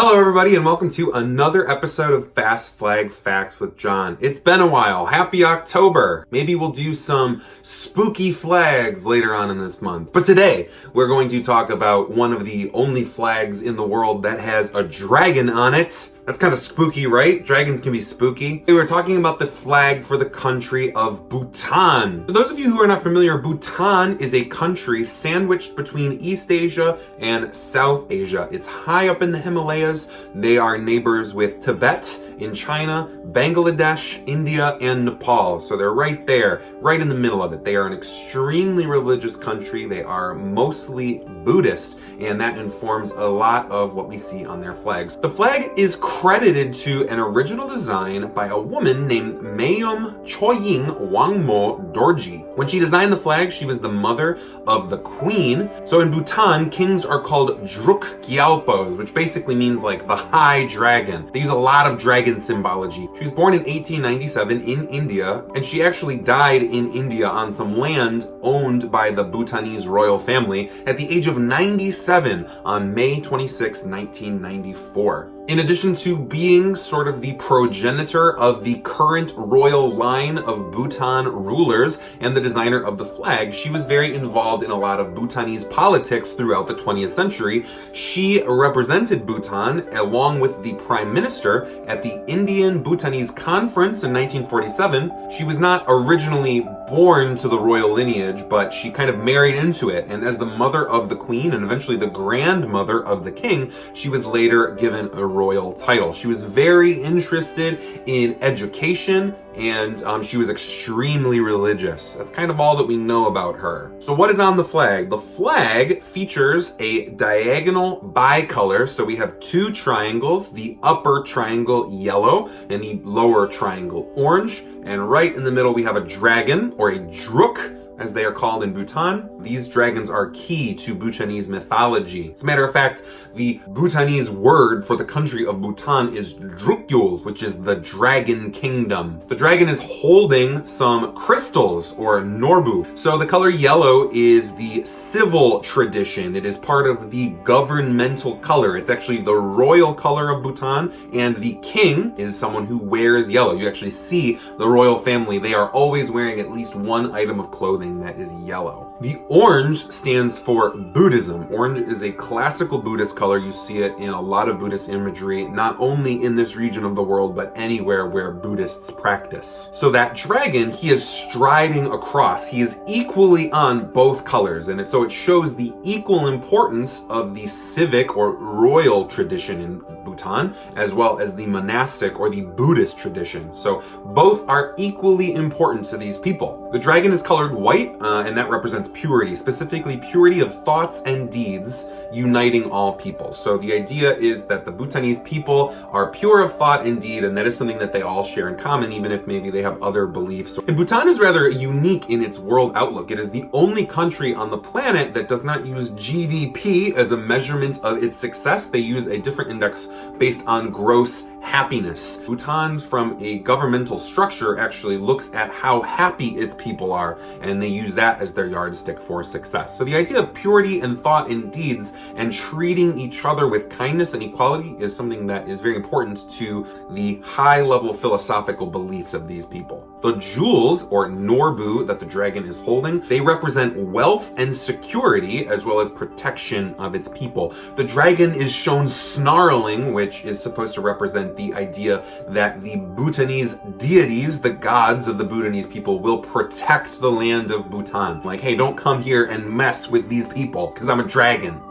Hello everybody and welcome to another episode of Fast Flag Facts with John. It's been a while. Happy October. Maybe we'll do some spooky flags later on in this month. But today we're going to talk about one of the only flags in the world that has a dragon on it. That's kind of spooky, right? Dragons can be spooky. We're talking about the flag for the country of Bhutan. For those of you who are not familiar, Bhutan is a country sandwiched between East Asia and South Asia. It's high up in the Himalayas. They are neighbors with Tibet in China, Bangladesh, India, and Nepal. So they're right there, right in the middle of it. They are an extremely religious country. They are mostly Buddhist, and that informs a lot of what we see on their flags. The flag is credited to an original design by a woman named Mayum Choying Wangmo Dorji. When she designed the flag, she was the mother of the queen. So in Bhutan, kings are called Druk Gyalpos, which basically means like the high dragon. They use a lot of dragon symbology. She was born in 1897 in India, and she actually died in India on some land owned by the Bhutanese royal family at the age of 97 on May 26, 1994. In addition to being sort of the progenitor of the current royal line of Bhutan rulers and the designer of the flag, she was very involved in a lot of Bhutanese politics throughout the 20th century. She represented Bhutan along with the prime minister at the Indian Bhutanese Conference in 1947. She was not originally born to the royal lineage, but she kind of married into it. And as the mother of the queen and eventually the grandmother of the king, she was later given a royal title. She was very interested in education, and she was extremely religious. That's kind of all that we know about her. So what is on the flag? The flag features a diagonal bicolor. So we have two triangles, the upper triangle yellow and the lower triangle orange. And right in the middle we have a dragon, or a druk, as they are called in Bhutan. These dragons are key to Bhutanese mythology. As a matter of fact, the Bhutanese word for the country of Bhutan is Drukyul, which is the dragon kingdom. The dragon is holding some crystals, or norbu. So the color yellow is the civil tradition. It is part of the governmental color. It's actually the royal color of Bhutan, and the king is someone who wears yellow. You actually see the royal family. They are always wearing at least one item of clothing that is yellow. The orange stands for Buddhism. Orange is a classical Buddhist color. You see it in a lot of Buddhist imagery, not only in this region of the world, but anywhere where Buddhists practice. So that dragon, he is striding across. He is equally on both colors, and so it shows the equal importance of the civic or royal tradition in Bhutan, as well as the monastic or the Buddhist tradition. So both are equally important to these people. The dragon is colored white, and that represents purity, specifically purity of thoughts and deeds, uniting all people. So the idea is that the Bhutanese people are pure of thought and deed, and that is something that they all share in common, even if maybe they have other beliefs. And Bhutan is rather unique in its world outlook. It is the only country on the planet that does not use GDP as a measurement of its success. They use a different index based on gross happiness. Bhutan, from a governmental structure, actually looks at how happy its people are, and they use that as their yardstick for success. So the idea of purity and thought and deeds and treating each other with kindness and equality is something that is very important to the high-level philosophical beliefs of these people. The jewels, or norbu, that the dragon is holding, they represent wealth and security, as well as protection of its people. The dragon is shown snarling, which is supposed to represent the idea that the Bhutanese deities, the gods of the Bhutanese people, will protect the land of Bhutan. Like, hey, don't come here and mess with these people, because I'm a dragon.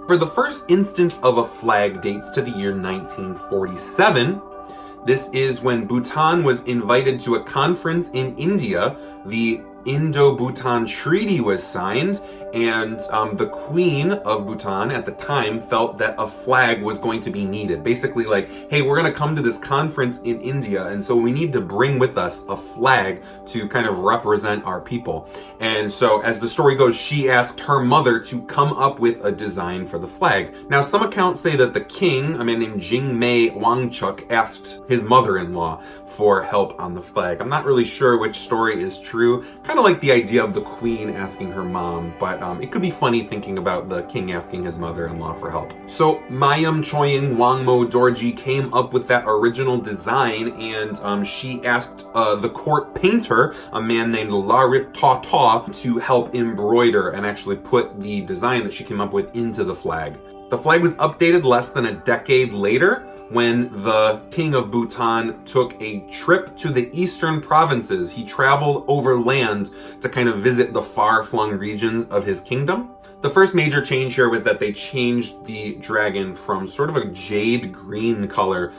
For the first instance of a flag dates to the year 1947. This is when Bhutan was invited to a conference in India. The Indo-Bhutan Treaty was signed, and the Queen of Bhutan at the time felt that a flag was going to be needed. Basically like, hey, we're going to come to this conference in India, and so we need to bring with us a flag to kind of represent our people. And so as the story goes, she asked her mother to come up with a design for the flag. Now, some accounts say that the king, a man named Jingmei Wangchuk, asked his mother-in-law for help on the flag. I'm not really sure which story is true. Kind kind of like the idea of the queen asking her mom, but it could be funny thinking about the king asking his mother-in-law for help. So Mayam Choying Wangmo Dorji came up with that original design, and she asked the court painter, a man named Larit Ta Ta, to help embroider and actually put the design that she came up with into the flag. The flag was updated less than a decade later when the king of Bhutan took a trip to the eastern provinces. He traveled overland to kind of visit the far-flung regions of his kingdom. The first major change here was that they changed the dragon from sort of a jade green color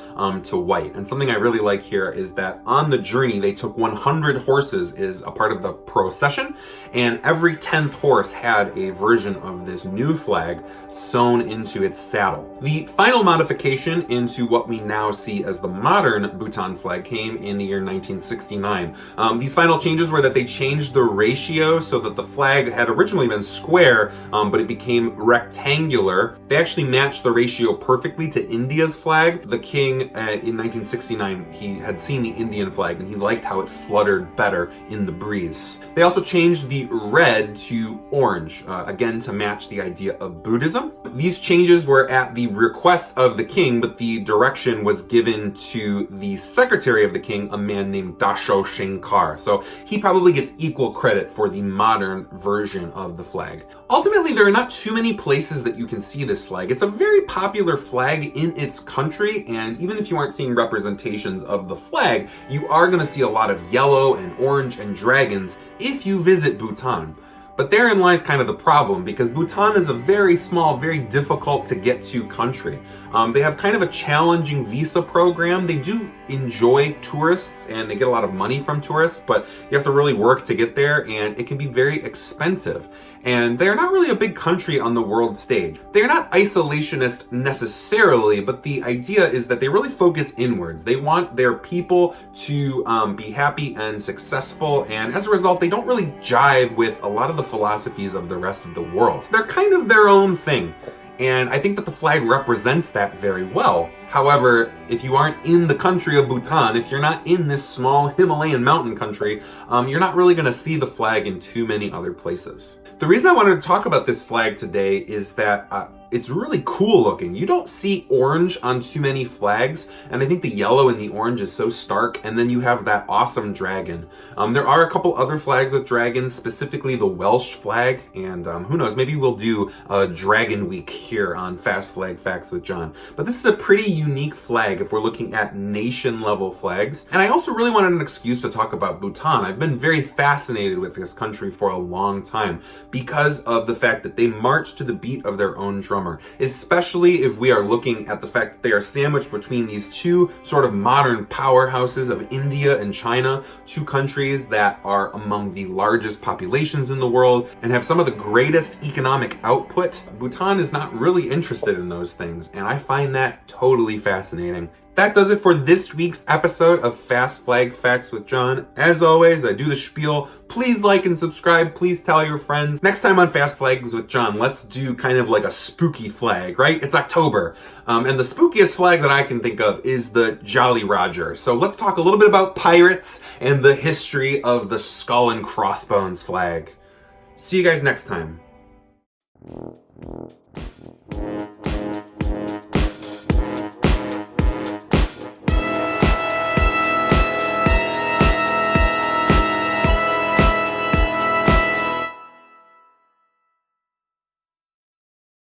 to white. And something I really like here is that on the journey, they took 100 horses as a part of the procession, and every 10th horse had a version of this new flag sewn into its saddle. The final modification into what we now see as the modern Bhutan flag came in the year 1969. These final changes were that they changed the ratio so that the flag had originally been square, but it became rectangular. They actually matched the ratio perfectly to India's flag. The king in 1969, he had seen the Indian flag and he liked how it fluttered better in the breeze. They also changed the red to orange, again to match the idea of Buddhism. These changes were at the request of the king, but the direction was given to the secretary of the king, a man named Dasho Shankar. So he probably gets equal credit for the modern version of the flag. Ultimately, there are not too many places that you can see this flag. It's a very popular flag in its country, and even if you aren't seeing representations of the flag, you are going to see a lot of yellow and orange and dragons if you visit Bhutan. But therein lies kind of the problem, because Bhutan is a very small, very difficult to get to country. They have kind of a challenging visa program. They do enjoy tourists and they get a lot of money from tourists, but you have to really work to get there, and it can be very expensive. And they're not really a big country on the world stage. They're not isolationist necessarily, but the idea is that they really focus inwards. They want their people to be happy and successful, and as a result, they don't really jive with a lot of the philosophies of the rest of the world. They're kind of their own thing, and I think that the flag represents that very well. However, if you aren't in the country of Bhutan, if you're not in this small Himalayan mountain country, you're not really going to see the flag in too many other places. The reason I wanted to talk about this flag today is that it's really cool looking. You don't see orange on too many flags, and I think the yellow and the orange is so stark, and then you have that awesome dragon. There are a couple other flags with dragons, specifically the Welsh flag, and who knows, maybe we'll do a Dragon Week here on Fast Flag Facts with John. But this is a pretty unique flag if we're looking at nation-level flags. And I also really wanted an excuse to talk about Bhutan. I've been very fascinated with this country for a long time because of the fact that they march to the beat of their own drum. Especially if we are looking at the fact that they are sandwiched between these two sort of modern powerhouses of India and China, two countries that are among the largest populations in the world and have some of the greatest economic output. Bhutan is not really interested in those things, and I find that totally fascinating. That does it for this week's episode of Fast Flag Facts with John. As always, I do the spiel. Please like and subscribe. Please tell your friends. Next time on Fast Flags with John, let's do kind of like a spooky flag, right? It's October. And the spookiest flag that I can think of is the Jolly Roger. So let's talk a little bit about pirates and the history of the skull and crossbones flag. See you guys next time.